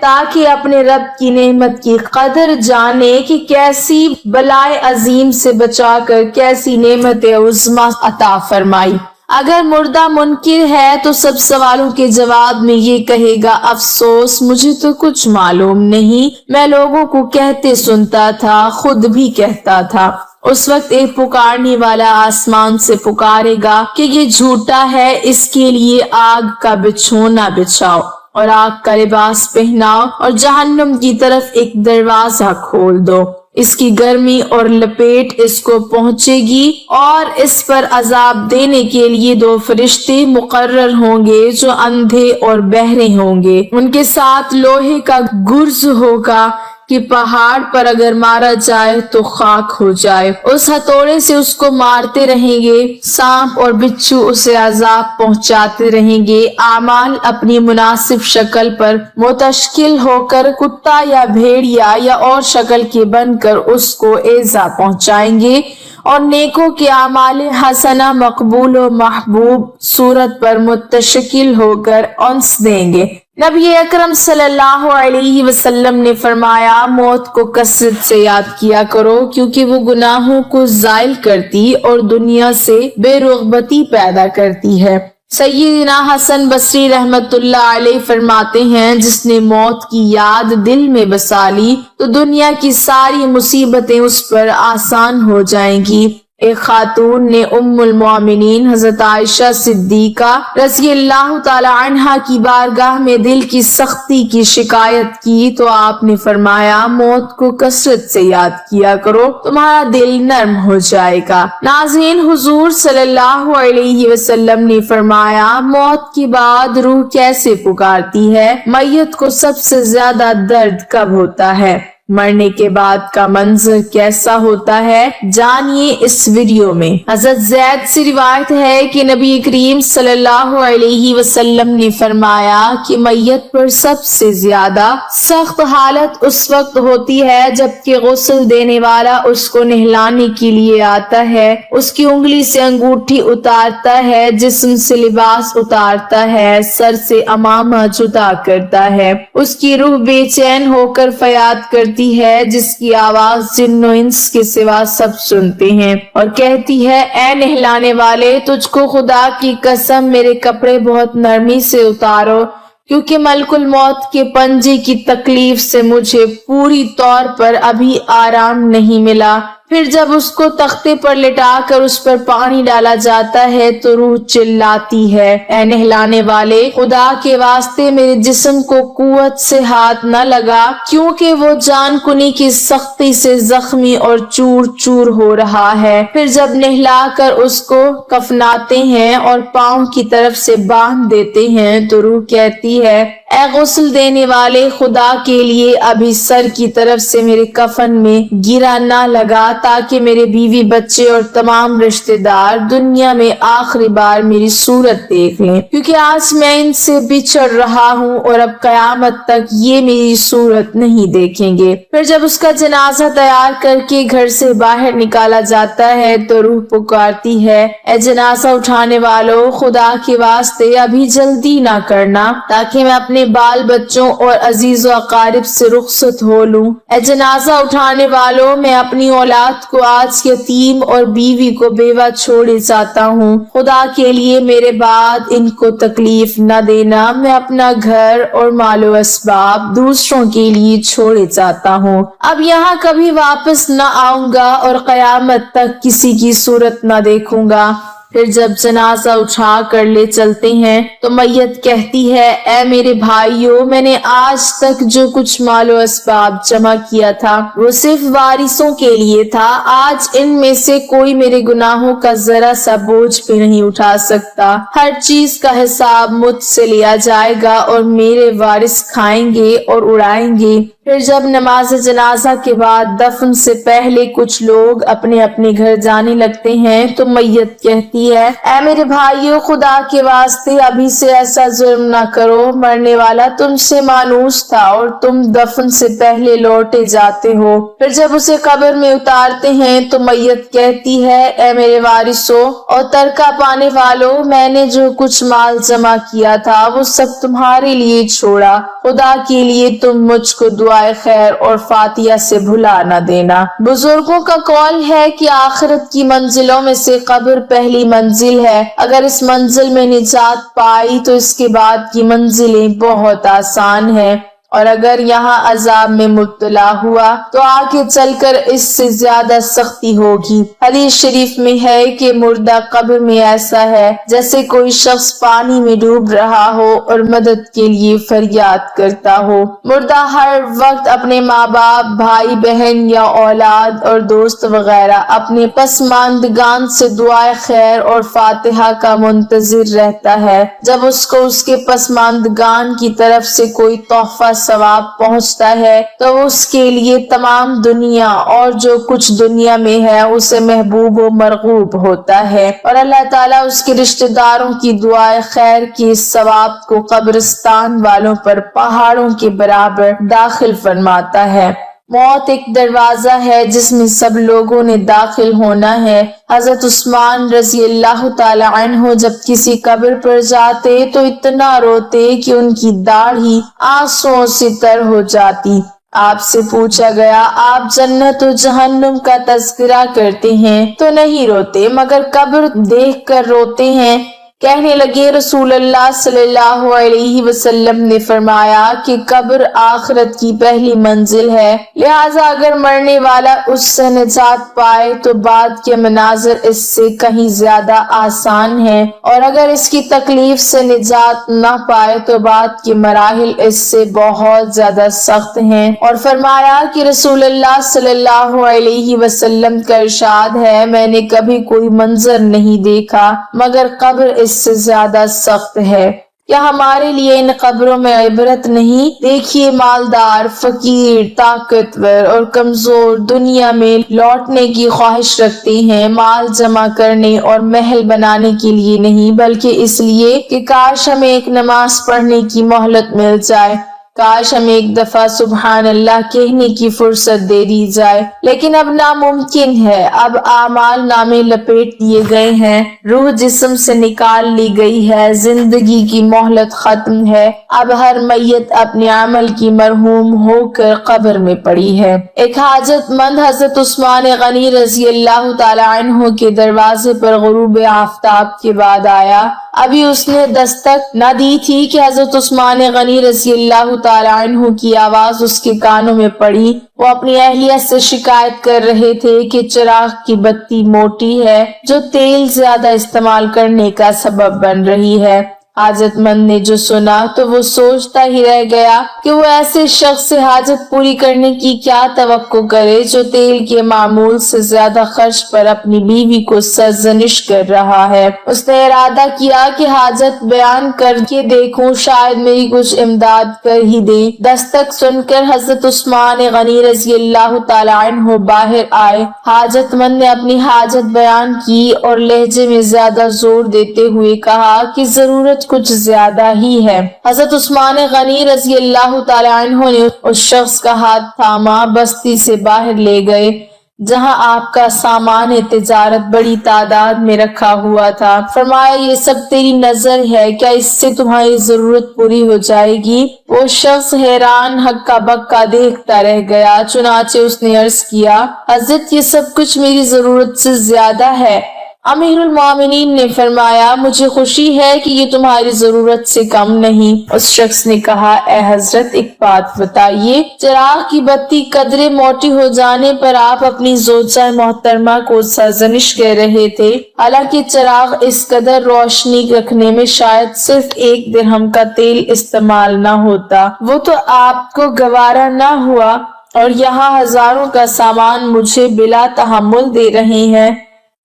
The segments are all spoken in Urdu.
تاکہ اپنے رب کی نعمت کی قدر جانے کہ کیسی بلائے عظیم سے بچا کر کیسی نعمت عظمی عطا فرمائی۔ اگر مردہ منکر ہے تو سب سوالوں کے جواب میں یہ کہے گا افسوس مجھے تو کچھ معلوم نہیں، میں لوگوں کو کہتے سنتا تھا، خود بھی کہتا تھا۔ اس وقت ایک پکارنے والا آسمان سے پکارے گا کہ یہ جھوٹا ہے، اس کے لیے آگ کا بچھونا بچھاؤ اور آگ کا لباس پہناؤ اور جہنم کی طرف ایک دروازہ کھول دو، اس کی گرمی اور لپیٹ اس کو پہنچے گی اور اس پر عذاب دینے کے لیے 2 فرشتے مقرر ہوں گے جو اندھے اور بہرے ہوں گے، ان کے ساتھ لوہے کا گرز ہوگا کہ پہاڑ پر اگر مارا جائے تو خاک ہو جائے، اس ہتھوڑے سے اس کو مارتے رہیں گے، سانپ اور بچھو اسے عذاب پہنچاتے رہیں گے، اعمال اپنی مناسب شکل پر متشکل ہو کر کتا یا بھیڑیا یا اور شکل کے بن کر اس کو ایذا پہنچائیں گے، اور نیکوں کے اعمال حسنہ مقبول و محبوب صورت پر متشکل ہو کر انس دیں گے۔ نبی اکرم صلی اللہ علیہ وسلم نے فرمایا موت کو کثرت سے یاد کیا کرو کیونکہ وہ گناہوں کو زائل کرتی اور دنیا سے بے رغبتی پیدا کرتی ہے۔ سیدنا حسن بصری رحمت اللہ علیہ فرماتے ہیں جس نے موت کی یاد دل میں بسا لی تو دنیا کی ساری مصیبتیں اس پر آسان ہو جائیں گی۔ ایک خاتون نے ام المومنین حضرت عائشہ صدیقہ رضی اللہ تعالی عنہا کی بارگاہ میں دل کی سختی کی شکایت کی تو آپ نے فرمایا موت کو کثرت سے یاد کیا کرو، تمہارا دل نرم ہو جائے گا۔ ناظرین، حضور صلی اللہ علیہ وسلم نے فرمایا موت کے بعد روح کیسے پکارتی ہے؟ میت کو سب سے زیادہ درد کب ہوتا ہے؟ مرنے کے بعد کا منظر کیسا ہوتا ہے؟ جانیے اس ویڈیو میں۔ حضرت زید سے روایت ہے کہ نبی کریم صلی اللہ علیہ وسلم نے فرمایا کہ میت پر سب سے زیادہ سخت حالت اس وقت ہوتی ہے جبکہ غسل دینے والا اس کو نہلانے کے لیے آتا ہے، اس کی انگلی سے انگوٹھی اتارتا ہے، جسم سے لباس اتارتا ہے، سر سے عمامہ جدا کرتا ہے، اس کی روح بے چین ہو کر فریاد کرتی ہے جس کی آواز جن و انس کے سوا سب سنتے ہیں اور کہتی ہے اے نہلانے والے تجھ کو خدا کی قسم میرے کپڑے بہت نرمی سے اتارو کیونکہ ملک الموت کے پنجے کی تکلیف سے مجھے پوری طور پر ابھی آرام نہیں ملا۔ پھر جب اس کو تختے پر لٹا کر اس پر پانی ڈالا جاتا ہے تو روح چلاتی ہے اے نہلانے والے خدا کے واسطے میرے جسم کو قوت سے ہاتھ نہ لگا کیونکہ وہ جان کنی کی سختی سے زخمی اور چور چور ہو رہا ہے۔ پھر جب نہلا کر اس کو کفناتے ہیں اور پاؤں کی طرف سے باندھ دیتے ہیں تو روح کہتی ہے اے غسل دینے والے خدا کے لیے ابھی سر کی طرف سے میرے کفن میں گرا نہ لگا تاکہ میرے بیوی بچے اور تمام رشتہ دار دنیا میں آخری بار میری صورت دیکھ لیں کیونکہ آج میں ان سے بچھڑ رہا ہوں اور اب قیامت تک یہ میری صورت نہیں دیکھیں گے۔ پھر جب اس کا جنازہ تیار کر کے گھر سے باہر نکالا جاتا ہے تو روح پکارتی ہے اے جنازہ اٹھانے والوں خدا کے واسطے ابھی جلدی نہ کرنا تاکہ میں اپنے بال بچوں اور عزیز و اقارب سے رخصت ہو لوں۔ اے جنازہ اٹھانے والوں میں اپنی اولاد کو آج یتیم اور بیوی کو بیوہ چھوڑے جاتا ہوں، خدا کے لیے میرے بعد ان کو تکلیف نہ دینا، میں اپنا گھر اور مال و اسباب دوسروں کے لیے چھوڑے جاتا ہوں، اب یہاں کبھی واپس نہ آؤں گا اور قیامت تک کسی کی صورت نہ دیکھوں گا۔ پھر جب جنازہ اٹھا کر لے چلتے ہیں تو میت کہتی ہے اے میرے بھائیوں میں نے آج تک جو کچھ مال و اسباب جمع کیا تھا وہ صرف وارثوں کے لیے تھا، آج ان میں سے کوئی میرے گناہوں کا ذرا سا بوجھ بھی نہیں اٹھا سکتا، ہر چیز کا حساب مجھ سے لیا جائے گا اور میرے وارث کھائیں گے اور اڑائیں گے۔ پھر جب نماز جنازہ کے بعد دفن سے پہلے کچھ لوگ اپنے اپنے گھر جانے لگتے ہیں تو میت کہتی ہے، اے میرے بھائیو، خدا کے واسطے ابھی سے ایسا ظلم نہ کرو، مرنے والا تم سے مانوس تھا اور تم دفن سے پہلے لوٹے جاتے ہو۔ پھر جب اسے قبر میں اتارتے ہیں تو میت کہتی ہے، اے میرے وارثو اور ترکہ پانے والو، میں نے جو کچھ مال جمع کیا تھا وہ سب تمہارے لیے چھوڑا، خدا کے لیے تم مجھ کو دعائے خیر اور فاتحہ سے بھلا نہ دینا۔ بزرگوں کا قول ہے کہ آخرت کی منزلوں میں سے قبر پہلی منزل ہے، اگر اس منزل میں نجات پائی تو اس کے بعد کی منزلیں بہت آسان ہیں، اور اگر یہاں عذاب میں مبتلا ہوا تو آگے چل کر اس سے زیادہ سختی ہوگی۔ حدیث شریف میں ہے کہ مردہ قبر میں ایسا ہے جیسے کوئی شخص پانی میں ڈوب رہا ہو اور مدد کے لیے فریاد کرتا ہو۔ مردہ ہر وقت اپنے ماں باپ، بھائی بہن یا اولاد اور دوست وغیرہ اپنے پسماندگان سے دعائے خیر اور فاتحہ کا منتظر رہتا ہے۔ جب اس کو اس کے پسماندگان کی طرف سے کوئی تحفہ ثواب پہنچتا ہے تو اس کے لیے تمام دنیا اور جو کچھ دنیا میں ہے اسے محبوب و مرغوب ہوتا ہے، اور اللہ تعالیٰ اس کے رشتہ داروں کی دعائے خیر کے ثواب کو قبرستان والوں پر پہاڑوں کے برابر داخل فرماتا ہے۔ موت ایک دروازہ ہے جس میں سب لوگوں نے داخل ہونا ہے۔ حضرت عثمان رضی اللہ تعالی عنہ جب کسی قبر پر جاتے تو اتنا روتے کہ ان کی داڑھی آنسوؤں سے تر ہو جاتی۔ آپ سے پوچھا گیا، آپ جنت و جہنم کا تذکرہ کرتے ہیں تو نہیں روتے مگر قبر دیکھ کر روتے ہیں؟ کہنے لگے، رسول اللہ صلی اللہ علیہ وسلم نے فرمایا کہ قبر آخرت کی پہلی منزل ہے، لہٰذا اگر مرنے والا اس سے نجات پائے تو بعد کے مناظر اس سے کہیں زیادہ آسان ہیں، اور اگر اس کی تکلیف سے نجات نہ پائے تو بعد کے مراحل اس سے بہت زیادہ سخت ہیں۔ اور فرمایا کہ رسول اللہ صلی اللہ علیہ وسلم کا ارشاد ہے، میں نے کبھی کوئی منظر نہیں دیکھا مگر قبر اس سے زیادہ سخت ہے۔ کیا ہمارے لیے ان قبروں میں عبرت نہیں؟ دیکھیے، مالدار، فقیر، طاقتور اور کمزور دنیا میں لوٹنے کی خواہش رکھتے ہیں، مال جمع کرنے اور محل بنانے کے لیے نہیں بلکہ اس لیے کہ کاش ہمیں ایک نماز پڑھنے کی مہلت مل جائے، کاش ہمیں ایک دفعہ سبحان اللہ کہنے کی فرصت دے دی جائے، لیکن اب ناممکن ہے۔ اب اعمال نامے لپیٹ دیے گئے ہیں، روح جسم سے نکال لی گئی ہے، زندگی کی مہلت ختم ہے، اب ہر میت اپنے عمل کی مرحوم ہو کر قبر میں پڑی ہے۔ ایک حاجت مند حضرت عثمان غنی رضی اللہ تعالی عنہ کے دروازے پر غروب آفتاب کے بعد آیا۔ ابھی اس نے دستک نہ دی تھی کہ حضرت عثمان غنی رضی اللہ تعالی عنہ کی آواز اس کے کانوں میں پڑی۔ وہ اپنی اہلیہ سے شکایت کر رہے تھے کہ چراغ کی بتی موٹی ہے جو تیل زیادہ استعمال کرنے کا سبب بن رہی ہے۔ حاجت مند نے جو سنا تو وہ سوچتا ہی رہ گیا کہ وہ ایسے شخص سے حاجت پوری کرنے کی کیا توقع کرے جو تیل کے معمول سے زیادہ خرچ پر اپنی بیوی کو سرزنش کر رہا ہے۔ اس نے ارادہ کیا کہ حاجت بیان کر کے دیکھوں، شاید میری کچھ امداد کر ہی دے۔ دستک سن کر حضرت عثمان غنی رضی اللہ تعالی عنہ باہر آئے۔ حاجت مند نے اپنی حاجت بیان کی اور لہجے میں زیادہ زور دیتے ہوئے کہا کہ ضرورت کچھ زیادہ ہی ہے۔ حضرت عثمان غنی رضی اللہ تعالی عنہ نے اس شخص کا ہاتھ تھاما، بستی سے باہر لے گئے جہاں آپ کا سامان تجارت بڑی تعداد میں رکھا ہوا تھا۔ فرمایا، یہ سب تیری نظر ہے، کیا اس سے تمہاری ضرورت پوری ہو جائے گی؟ وہ شخص حیران ہکا بکا دیکھتا رہ گیا، چنانچہ اس نے عرض کیا، حضرت یہ سب کچھ میری ضرورت سے زیادہ ہے۔ امیر المومنین نے فرمایا، مجھے خوشی ہے کہ یہ تمہاری ضرورت سے کم نہیں۔ اس شخص نے کہا، اے حضرت ایک بات بتائیے، چراغ کی بتی قدرے موٹی ہو جانے پر آپ اپنی زوجہ محترمہ کو سرزنش کہہ رہے تھے، حالانکہ چراغ اس قدر روشنی رکھنے میں شاید صرف 1 درہم کا تیل استعمال نہ ہوتا، وہ تو آپ کو گوارا نہ ہوا، اور یہاں ہزاروں کا سامان مجھے بلا تحمل دے رہے ہیں۔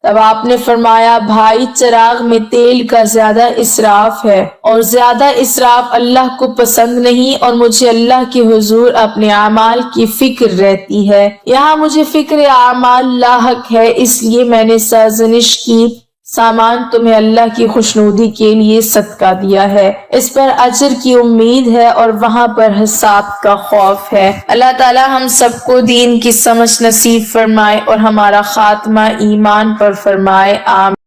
تب آپ نے فرمایا بھائی چراغ میں تیل کا زیادہ اسراف ہے اور زیادہ اسراف اللہ کو پسند نہیں، اور مجھے اللہ کے حضور اپنے اعمال کی فکر رہتی ہے۔ یہاں مجھے فکر اعمال لاحق ہے، اس لیے میں نے سرزنش کی سامان تمہیں اللہ کی خوشنودی کے لیے صدقہ دیا ہے، اس پر اجر کی امید ہے اور وہاں پر حساب کا خوف ہے۔ اللہ تعالی ہم سب کو دین کی سمجھ نصیب فرمائے اور ہمارا خاتمہ ایمان پر فرمائے، آمین۔